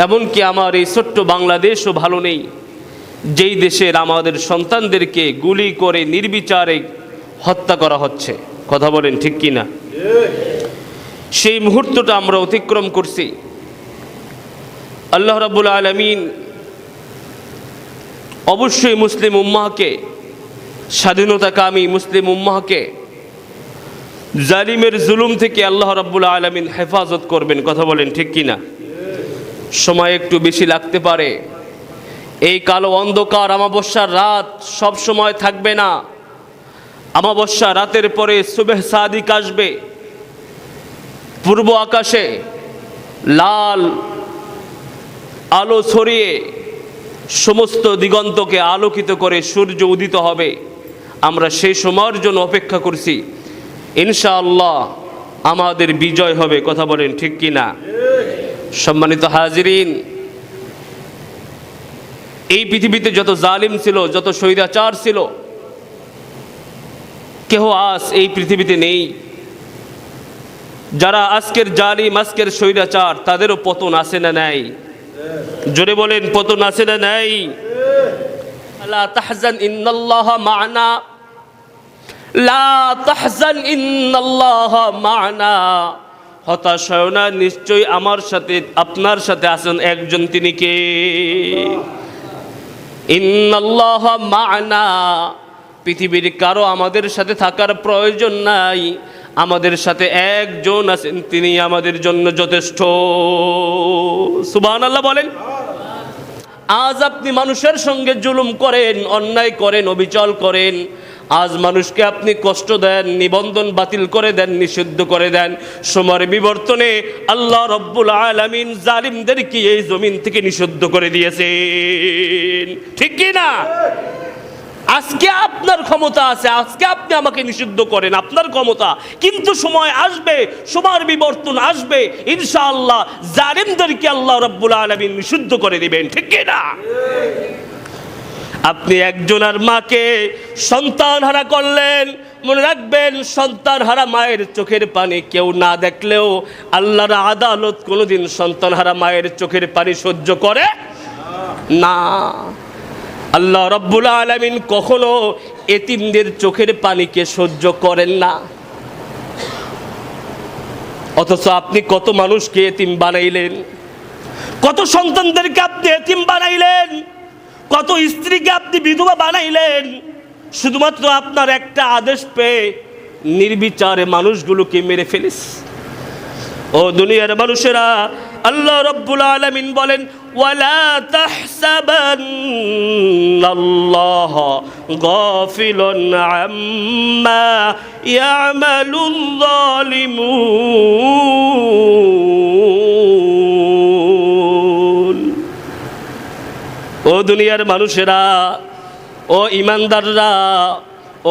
এমনকি আমার এই ছোট্ট বাংলাদেশও ভালো নেই, যেই দেশের আমাদের সন্তানদেরকে গুলি করে নির্বিচারে হত্যা করা হচ্ছে। কথা বলেন ঠিক কি না? সেই মুহূর্তটা আমরা অতিক্রম করছি। আল্লাহ রাব্বুল আলামিন অবশ্যই মুসলিম উম্মাহকে, স্বাধীনতাকামী মুসলিম উম্মাহকে জালিমের জুলুম থেকে আল্লাহ রাব্বুল আলামিন হেফাজত করবেন। কথা বলেন ঠিক কি না? সময় একটু বেশি লাগতে পারে। এই কালো অন্ধকার অমাবস্যার রাত সব সময় থাকবে না। অমাবস্যা রাতের পরে সুবহ সাদিক আসবে। পূর্ব আকাশে লাল আলো ছড়িয়ে সমস্ত দিগন্তকে আলোকিত করে সূর্য উদিত হবে। আমরা সেই সময়ের জন্য অপেক্ষা করছি। ইনশাআল্লাহ আমাদের বিজয় হবে। কথা বলেন ঠিক কি না? সম্মানিত হাজিরিন, এই পৃথিবীতে যত জালিম ছিল, যত স্বৈরাচার ছিল, কেহ আজ এই পৃথিবীতে নেই। যারা আজকের জালিম, আজকের স্বৈরাচার, তাদেরও পতন আছে না নাই? জোরে বলেন, পতন আছে না নাই? লা তাহজান ইন্নাল্লাহা মা'না, লা তাহজান ইন্নাল্লাহা মা'না। হতাশ হয় না, নিশ্চয়ই আমার সাথে, আপনার সাথে আছেন একজন, তিনি কে? ইন্নাল্লাহা মা'না। পৃথিবীর কারো আমাদের সাথে থাকার প্রয়োজন নাই, আমাদের সাথে একজন আছেন, তিনি আমাদের জন্য যথেষ্ট। সুবহানাল্লাহ বলেন। আজ আপনি মানুষের সঙ্গে জুলুম করেন, অন্যায় করেন, অবিচার করেন। আজ মানুষকে আপনি কষ্ট দেন, নিবন্ধন বাতিল করে দেন, নিষিদ্ধ করে দেন। সময়ের বিবর্তনে আল্লাহ রাব্বুল আলামিন জালিমদেরকে এই জমিন থেকে নিষিদ্ধ করে দিয়েছেন। ঠিক কি না? আজকে আপনার ক্ষমতা আছে, আজকে আপনি আমাকে নিষিদ্ধ করেন, আপনার ক্ষমতা। কিন্তু সময় আসবে, সময়ের বিবর্তন আসবে, ইনশাআল্লাহ জালিমদেরকে আল্লাহ রাব্বুল আলামিন নিষিদ্ধ করে দিবেন। ঠিক কি না? আপনি একজনের মাকে সন্তান হারা করলেন, মনে রাখবেন, সন্তান হারা মায়ের চোখের পানি কেউ না দেখলেও আল্লাহর আদালত কোনোদিন সন্তান হারা মায়ের চোখের পানি সহ্য করে না। আল্লাহ রাব্বুল আলামিন কখনো এতিমদের চোখের পানিকে সহ্য করেন না। অথচ আপনি কত মানুষকে এতিম বানাইলেন, কত সন্তানদেরকে আপনি এতিম বানাইলেন, কত স্ত্রীকে আপনি বিধবা বানাইলেন, শুধুমাত্র আপনার একটা আদেশ পেয়ে নির্বিচারে মানুষগুলোকে মেরে ফেলিস। ও দুনিয়ার মানুষেরা, আল্লাহ রাব্বুল আলামিন বলেন, ওয়ালা তাহসাবান্নাল্লাহ গাফিলান আম্মা ইয়ামালুল যালিমুন। ও দুনিয়ার মানুষেরা, ও ইমানদাররা,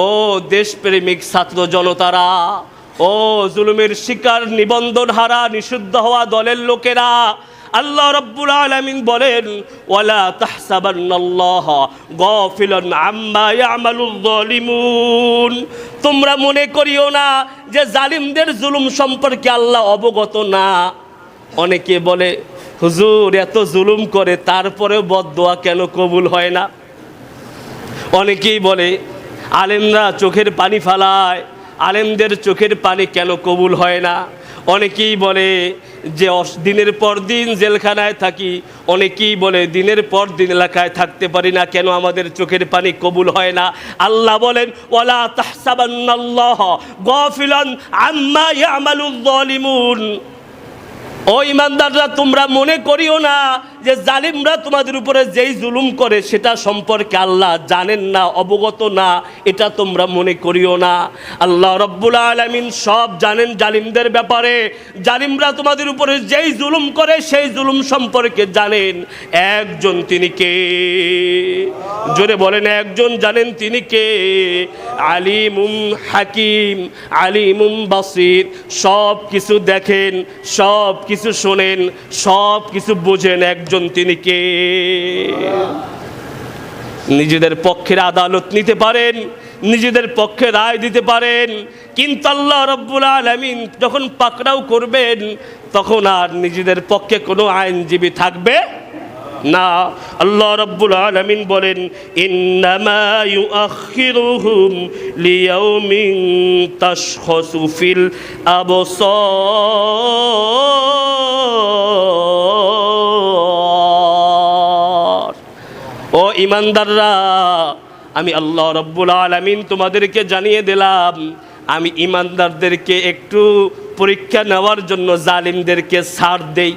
ও দেশপ্রেমিক ছাত্র জনতারা, ও জুলুমের শিকার, নিবন্ধন হারা, নিষিদ্ধ হওয়া দলের লোকেরা, আল্লাহ রাব্বুল আলামিন বলেন, ওয়ালা তাহসাবান্নাল্লাহ গাফিলান আম্মা ইয়ামালুল যালিমুন। তোমরা মনে করিও না যে জালিমদের জুলুম সম্পর্কে আল্লাহ অবগত না। অনেকে বলে, হুজুর এত জুলুম করে তারপরেও বদদোয়া কেন কবুল হয় না? অনেকেই বলে, আলেমরা চোখের পানি ফালায়, আলেমদের চোখের পানি কেন কবুল হয় না? অনেকেই বলে যে দিনের পর দিন জেলখানায় থাকি, অনেকেই বলে দিনের পর দিন এলাকায় থাকতে পারি না, কেন আমাদের চোখের পানি কবুল হয় না? আল্লাহ বলেন, ওয়ালা তাহসাবান্নাল্লাহ গাফিলান আম্মা ইয়ামালুল যালিমুন। ও ইমানদাররা, তোমরা মনে করিও না যে জালিমরা তোমাদের উপরে যেই জুলুম করে সেটা সম্পর্কে আল্লাহ জানেন না, অবগত না, এটা তোমরা মনে করিও না। আল্লাহ রাব্বুল আলামিন সব জানেন জালিমদের ব্যাপারে। জালিমরা তোমাদের উপরে যেই জুলুম করে সেই জুলুম সম্পর্কে জানেন একজন, তিনি কে? জোরে বলেন, একজন জানেন, তিনি কে? আলিমুম হাকিম, আলিমুম বাসির। সব কিছু দেখেন, সব কিছু শোনেন, সব কিছু বোঝেন একজন, তিনি কে? নিজেদের পক্ষের আদালত নিতে পারেন, নিজেদের পক্ষে রায় দিতে পারেন, কিন্তু আল্লাহ রাব্বুল আলামিন যখন পাকড়াও করবেন তখন আর নিজেদের পক্ষে কোনো আইনজীবী থাকবে না। আল্লাহ রাব্বুল আলামিন বলেন, ইন্নামা ইউআখিরুহুম লিয়াউমিন তাশখাসু ফিল আবসার। ও ঈমানদাররা, আমি আল্লাহ রাব্বুল আলামিন তোমাদেরকে জানিয়ে দিলাম, আমি ঈমানদারদেরকে একটু পরীক্ষা নেওয়ার জন্য জালিমদেরকে ছাড় দেই।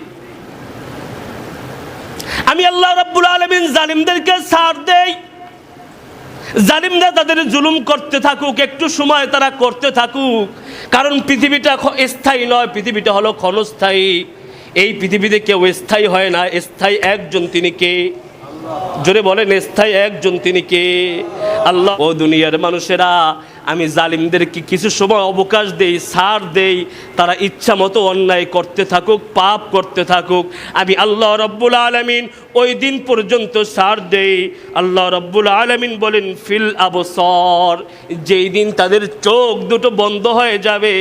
আমি আল্লাহ রাব্বুল আলামিন জালিমদেরকে ছাড় দেই। জালিমরা তাদের জুলুম করতে থাকুক, একটু সময় তারা করতে থাকুক, কারণ পৃথিবীটা স্থায়ী নয়, পৃথিবীটা হলো ক্ষণস্থায়ী। এই পৃথিবীতে কেউ স্থায়ী হয় না, স্থায়ী একজন, তিনি কে? জোরে বলেন, স্থায়ী একজন, তিনি কে? আল্লাহ। ও দুনিয়ার মানুষেরা, আমি জালিমদেরকে কিছু সময় অবকাশ দেই, ছাড় দেই, তারা ইচ্ছা মতো অন্যায় করতে থাকুক, পাপ করতে থাকুক। আমি আল্লাহ রাব্বুল আলামিন ওই দিন পর্যন্ত ছাড় দেই। আল্লাহ রাব্বুল আলামিন বলেন, ফিল আবসার, যেই দিন তাদের চোখ দুটো বন্ধ হয়ে যাবে,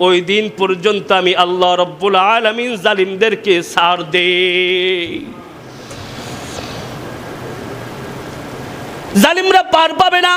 ওই দিন পর্যন্ত আমি আল্লাহ রাব্বুল আলামিন জালিমদেরকে ছাড় দেই। জালিমরা পার পাবে না।